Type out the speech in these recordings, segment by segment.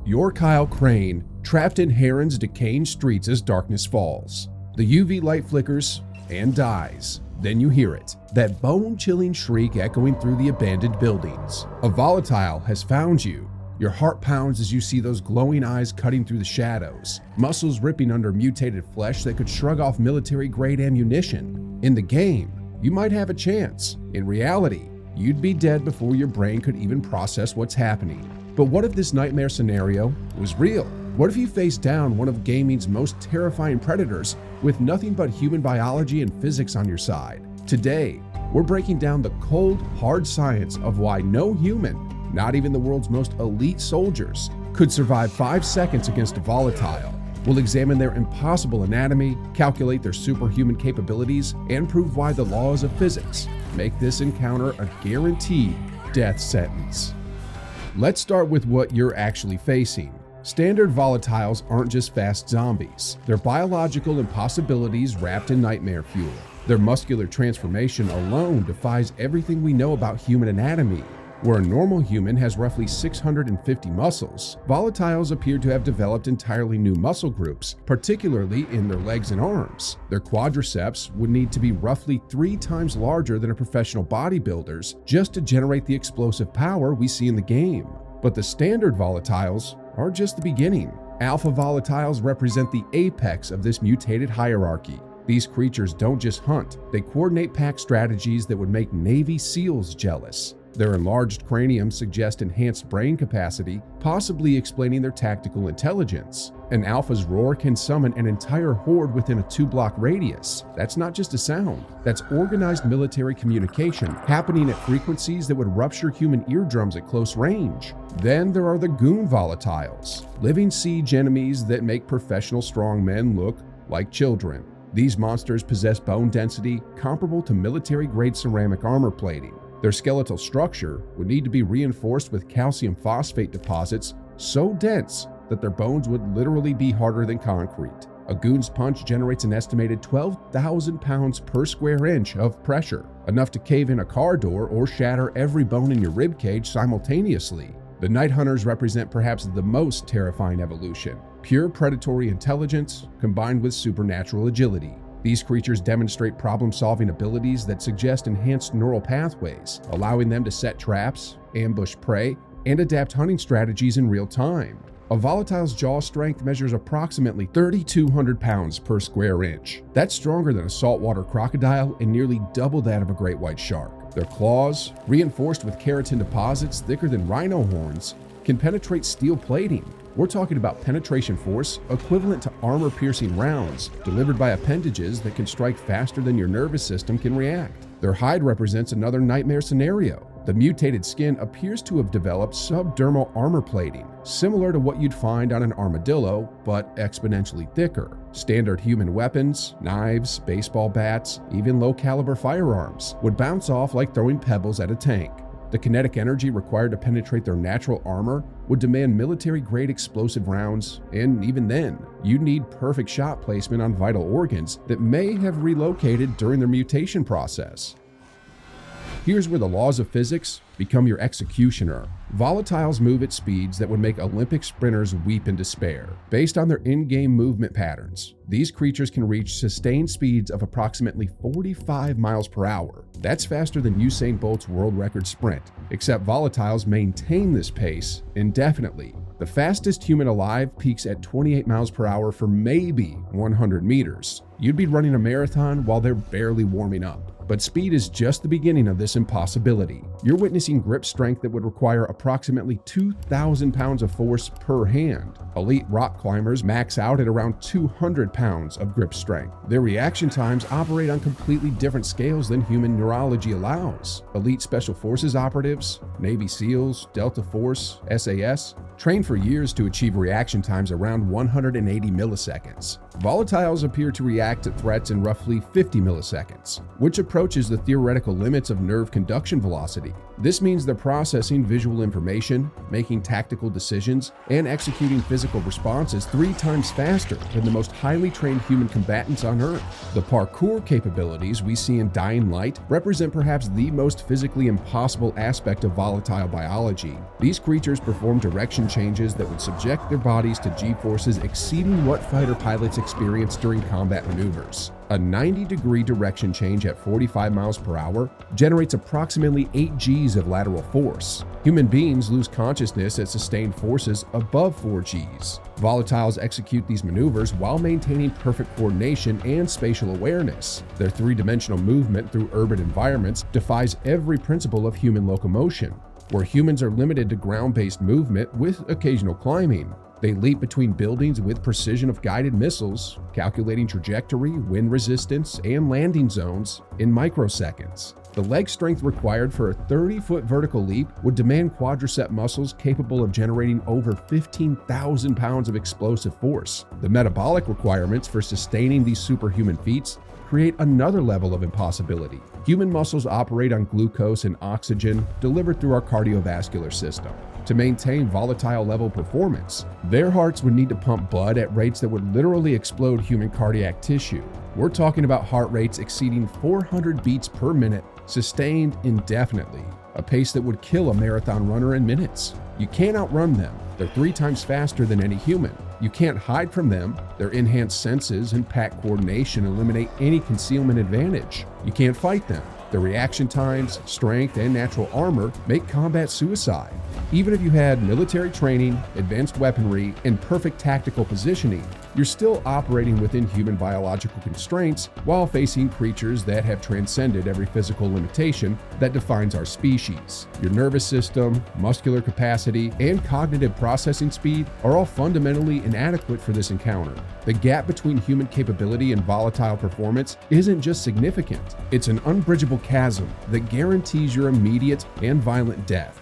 You're Kyle Crane, trapped in Harran's decaying streets as darkness falls. The UV light flickers and dies. Then you hear it, that bone-chilling shriek echoing through the abandoned buildings. A volatile has found you. Your heart pounds as you see those glowing eyes cutting through the shadows, muscles ripping under mutated flesh that could shrug off military-grade ammunition. In the game, you might have a chance. In reality, you'd be dead before your brain could even process what's happening. But what if this nightmare scenario was real? What if you faced down one of gaming's most terrifying predators with nothing but human biology and physics on your side? Today, we're breaking down the cold, hard science of why no human, not even the world's most elite soldiers, could survive 5 seconds against a volatile. We'll examine their impossible anatomy, calculate their superhuman capabilities, and prove why the laws of physics make this encounter a guaranteed death sentence. Let's start with what you're actually facing. Standard volatiles aren't just fast zombies. They're biological impossibilities wrapped in nightmare fuel. Their muscular transformation alone defies everything we know about human anatomy. Where a normal human has roughly 650 muscles, volatiles appear to have developed entirely new muscle groups, particularly in their legs and arms. Their quadriceps would need to be roughly 3 times larger than a professional bodybuilder's just to generate the explosive power we see in the game. But the standard volatiles are just the beginning. Alpha volatiles represent the apex of this mutated hierarchy. These creatures don't just hunt, they coordinate pack strategies that would make Navy SEALs jealous. Their enlarged craniums suggest enhanced brain capacity, possibly explaining their tactical intelligence. An alpha's roar can summon an entire horde within a 2-block radius. That's not just a sound, that's organized military communication happening at frequencies that would rupture human eardrums at close range. Then there are the goon volatiles, living siege enemies that make professional strongmen look like children. These monsters possess bone density comparable to military-grade ceramic armor plating. Their skeletal structure would need to be reinforced with calcium phosphate deposits so dense that their bones would literally be harder than concrete. A goon's punch generates an estimated 12,000 pounds per square inch of pressure, enough to cave in a car door or shatter every bone in your ribcage simultaneously. The Night Hunters represent perhaps the most terrifying evolution, pure predatory intelligence combined with supernatural agility. These creatures demonstrate problem-solving abilities that suggest enhanced neural pathways, allowing them to set traps, ambush prey, and adapt hunting strategies in real time. A volatile's jaw strength measures approximately 3,200 pounds per square inch. That's stronger than a saltwater crocodile and nearly double that of a great white shark. Their claws, reinforced with keratin deposits thicker than rhino horns, can penetrate steel plating. We're talking about penetration force equivalent to armor-piercing rounds delivered by appendages that can strike faster than your nervous system can react. Their hide represents another nightmare scenario. The mutated skin appears to have developed subdermal armor plating, similar to what you'd find on an armadillo, but exponentially thicker. Standard human weapons, knives, baseball bats, even low-caliber firearms would bounce off like throwing pebbles at a tank. The kinetic energy required to penetrate their natural armor would demand military-grade explosive rounds, and even then, you'd need perfect shot placement on vital organs that may have relocated during their mutation process. Here's where the laws of physics become your executioner. Volatiles move at speeds that would make Olympic sprinters weep in despair. Based on their in-game movement patterns, these creatures can reach sustained speeds of approximately 45 miles per hour. That's faster than Usain Bolt's world record sprint, except volatiles maintain this pace indefinitely. The fastest human alive peaks at 28 miles per hour for maybe 100 meters. You'd be running a marathon while they're barely warming up. But speed is just the beginning of this impossibility. You're witnessing grip strength that would require approximately 2,000 pounds of force per hand. Elite rock climbers max out at around 200 pounds of grip strength. Their reaction times operate on completely different scales than human neurology allows. Elite Special Forces operatives, Navy SEALs, Delta Force, SAS, train for years to achieve reaction times around 180 milliseconds. Volatiles appear to react to threats in roughly 50 milliseconds, which approaches the theoretical limits of nerve conduction velocity. This means they're processing visual information, making tactical decisions, and executing physical responses 3 times faster than the most highly trained human combatants on Earth. The parkour capabilities we see in Dying Light represent perhaps the most physically impossible aspect of volatile biology. These creatures perform direction changes that would subject their bodies to G-forces exceeding what fighter pilots experience during combat maneuvers. A 90-degree direction change at 45 miles per hour generates approximately 8 Gs of lateral force. Human beings lose consciousness at sustained forces above 4 Gs. Volatiles execute these maneuvers while maintaining perfect coordination and spatial awareness. Their 3-dimensional movement through urban environments defies every principle of human locomotion. Where humans are limited to ground-based movement with occasional climbing, they leap between buildings with precision of guided missiles, calculating trajectory, wind resistance, and landing zones in microseconds. The leg strength required for a 30-foot vertical leap would demand quadricep muscles capable of generating over 15,000 pounds of explosive force. The metabolic requirements for sustaining these superhuman feats create another level of impossibility. Human muscles operate on glucose and oxygen delivered through our cardiovascular system. To maintain volatile level performance, their hearts would need to pump blood at rates that would literally explode human cardiac tissue. We're talking about heart rates exceeding 400 beats per minute, sustained indefinitely, a pace that would kill a marathon runner in minutes. You can't outrun them. They're 3 times faster than any human. You can't hide from them. Their enhanced senses and pack coordination eliminate any concealment advantage. You can't fight them. Their reaction times, strength, and natural armor make combat suicide. Even if you had military training, advanced weaponry, and perfect tactical positioning, you're still operating within human biological constraints while facing creatures that have transcended every physical limitation that defines our species. Your nervous system, muscular capacity, and cognitive processing speed are all fundamentally inadequate for this encounter. The gap between human capability and volatile performance isn't just significant, it's an unbridgeable chasm that guarantees your immediate and violent death.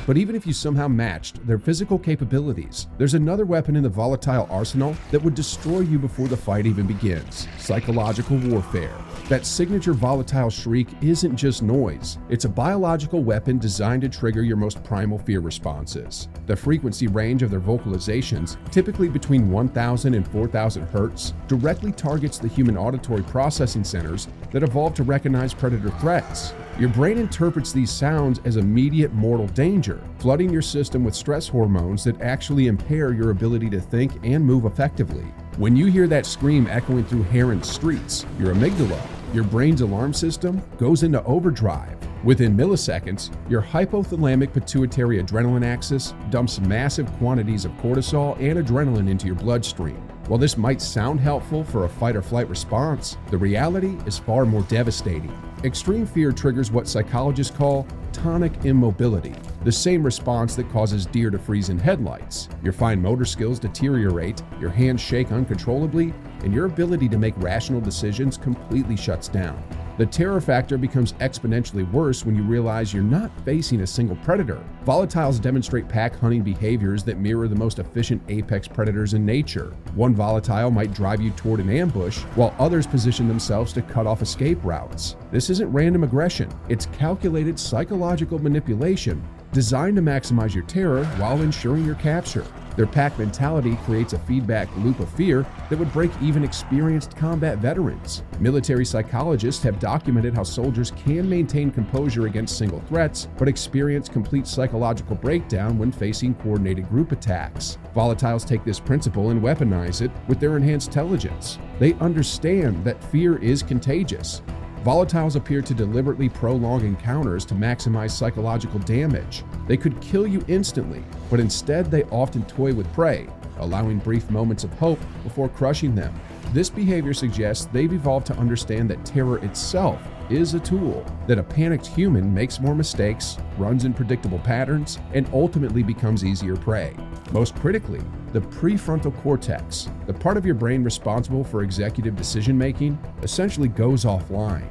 But even if you somehow matched their physical capabilities, there's another weapon in the Volatile Arsenal that would destroy you before the fight even begins: psychological warfare. That signature volatile shriek isn't just noise, it's a biological weapon designed to trigger your most primal fear responses. The frequency range of their vocalizations, typically between 1,000 and 4,000 Hz, directly targets the human auditory processing centers that evolved to recognize predator threats. Your brain interprets these sounds as immediate mortal danger, flooding your system with stress hormones that actually impair your ability to think and move effectively. When you hear that scream echoing through Harran's streets, your amygdala, your brain's alarm system, goes into overdrive. Within milliseconds, your hypothalamic pituitary adrenaline axis dumps massive quantities of cortisol and adrenaline into your bloodstream. While this might sound helpful for a fight-or-flight response, the reality is far more devastating. Extreme fear triggers what psychologists call tonic immobility, the same response that causes deer to freeze in headlights. Your fine motor skills deteriorate, your hands shake uncontrollably, and your ability to make rational decisions completely shuts down. The terror factor becomes exponentially worse when you realize you're not facing a single predator. Volatiles demonstrate pack hunting behaviors that mirror the most efficient apex predators in nature. One volatile might drive you toward an ambush, while others position themselves to cut off escape routes. This isn't random aggression, it's calculated psychological manipulation designed to maximize your terror while ensuring your capture. Their pack mentality creates a feedback loop of fear that would break even experienced combat veterans. Military psychologists have documented how soldiers can maintain composure against single threats, but experience complete psychological breakdown when facing coordinated group attacks. Volatiles take this principle and weaponize it with their enhanced intelligence. They understand that fear is contagious. Volatiles appear to deliberately prolong encounters to maximize psychological damage. They could kill you instantly, but instead they often toy with prey, allowing brief moments of hope before crushing them. This behavior suggests they've evolved to understand that terror itself is a tool, that a panicked human makes more mistakes, runs in predictable patterns, and ultimately becomes easier prey. Most critically, the prefrontal cortex, the part of your brain responsible for executive decision-making, essentially goes offline.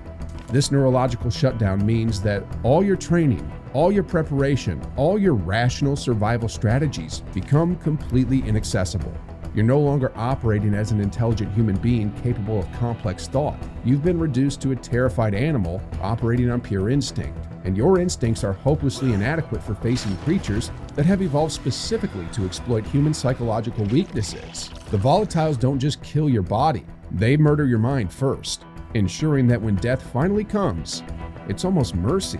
This neurological shutdown means that all your training, all your preparation, all your rational survival strategies become completely inaccessible. You're no longer operating as an intelligent human being capable of complex thought. You've been reduced to a terrified animal operating on pure instinct. and your instincts are hopelessly inadequate for facing creatures that have evolved specifically to exploit human psychological weaknesses. The volatiles don't just kill your body, they murder your mind first, ensuring that when death finally comes, it's almost mercy.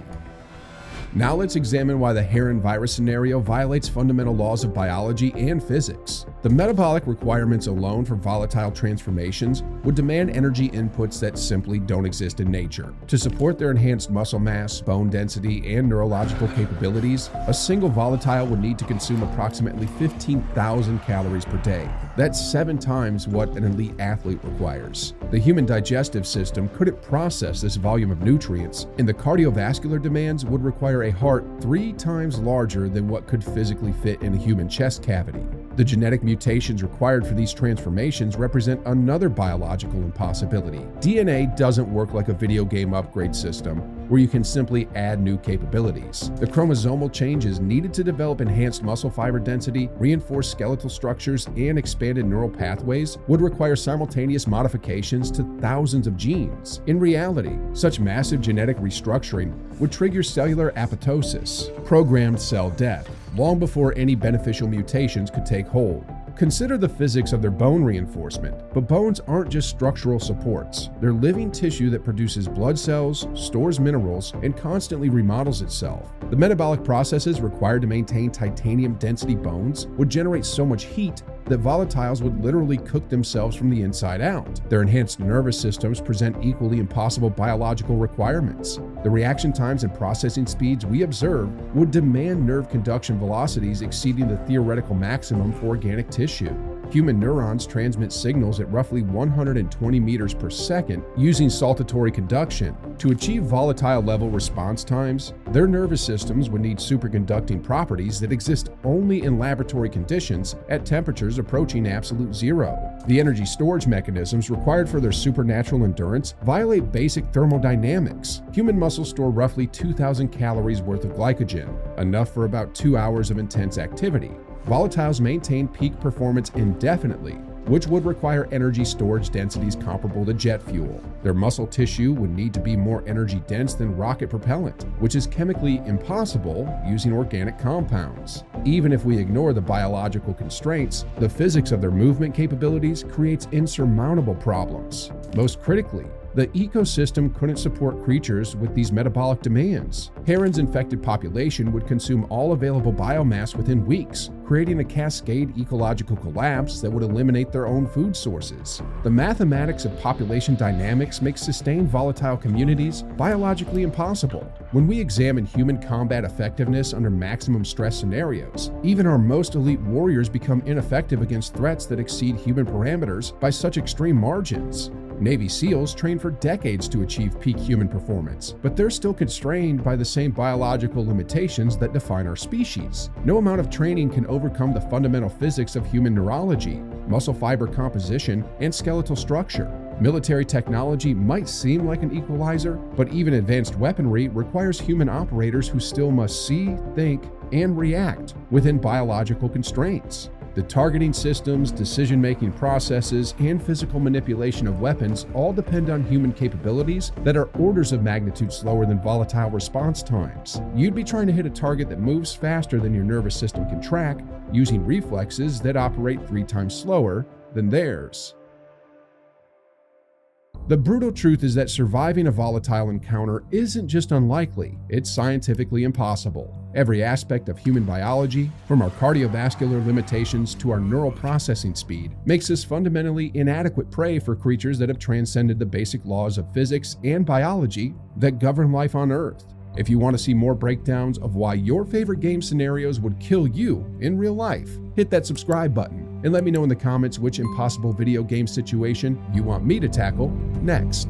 Now let's examine why the Harran virus scenario violates fundamental laws of biology and physics. The metabolic requirements alone for volatile transformations would demand energy inputs that simply don't exist in nature. To support their enhanced muscle mass, bone density, and neurological capabilities, a single volatile would need to consume approximately 15,000 calories per day. That's 7 times what an elite athlete requires. The human digestive system couldn't process this volume of nutrients, and the cardiovascular demands would require a heart 3 times larger than what could physically fit in a human chest cavity. The genetic mutations required for these transformations represent another biological impossibility. DNA doesn't work like a video game upgrade system where you can simply add new capabilities. The chromosomal changes needed to develop enhanced muscle fiber density, reinforced skeletal structures, and expanded neural pathways would require simultaneous modifications to thousands of genes. In reality, such massive genetic restructuring would trigger cellular apoptosis, programmed cell death, long before any beneficial mutations could take hold. Consider the physics of their bone reinforcement, but bones aren't just structural supports. They're living tissue that produces blood cells, stores minerals, and constantly remodels itself. The metabolic processes required to maintain titanium density bones would generate so much heat that volatiles would literally cook themselves from the inside out. Their enhanced nervous systems present equally impossible biological requirements. The reaction times and processing speeds we observe would demand nerve conduction velocities exceeding the theoretical maximum for organic tissue. Human neurons transmit signals at roughly 120 meters per second using saltatory conduction. To achieve volatile level response times, their nervous systems would need superconducting properties that exist only in laboratory conditions at temperatures approaching absolute zero. The energy storage mechanisms required for their supernatural endurance violate basic thermodynamics. Human muscles store roughly 2,000 calories worth of glycogen, enough for about 2 hours of intense activity. Volatiles maintain peak performance indefinitely, which would require energy storage densities comparable to jet fuel. Their muscle tissue would need to be more energy dense than rocket propellant, which is chemically impossible using organic compounds. Even if we ignore the biological constraints, the physics of their movement capabilities creates insurmountable problems. Most critically, the ecosystem couldn't support creatures with these metabolic demands. Harran's infected population would consume all available biomass within weeks, creating a cascade ecological collapse that would eliminate their own food sources. The mathematics of population dynamics make sustained volatile communities biologically impossible. When we examine human combat effectiveness under maximum stress scenarios, even our most elite warriors become ineffective against threats that exceed human parameters by such extreme margins. Navy SEALs train for decades to achieve peak human performance, but they're still constrained by the same biological limitations that define our species. No amount of training can overcome the fundamental physics of human neurology, muscle fiber composition, and skeletal structure. Military technology might seem like an equalizer, but even advanced weaponry requires human operators who still must see, think, and react within biological constraints. The targeting systems, decision-making processes, and physical manipulation of weapons all depend on human capabilities that are orders of magnitude slower than volatile response times. You'd be trying to hit a target that moves faster than your nervous system can track, using reflexes that operate 3 times slower than theirs. The brutal truth is that surviving a volatile encounter isn't just unlikely, it's scientifically impossible. Every aspect of human biology, from our cardiovascular limitations to our neural processing speed, makes us fundamentally inadequate prey for creatures that have transcended the basic laws of physics and biology that govern life on Earth. If you want to see more breakdowns of why your favorite game scenarios would kill you in real life, hit that subscribe button and let me know in the comments which impossible video game situation you want me to tackle next.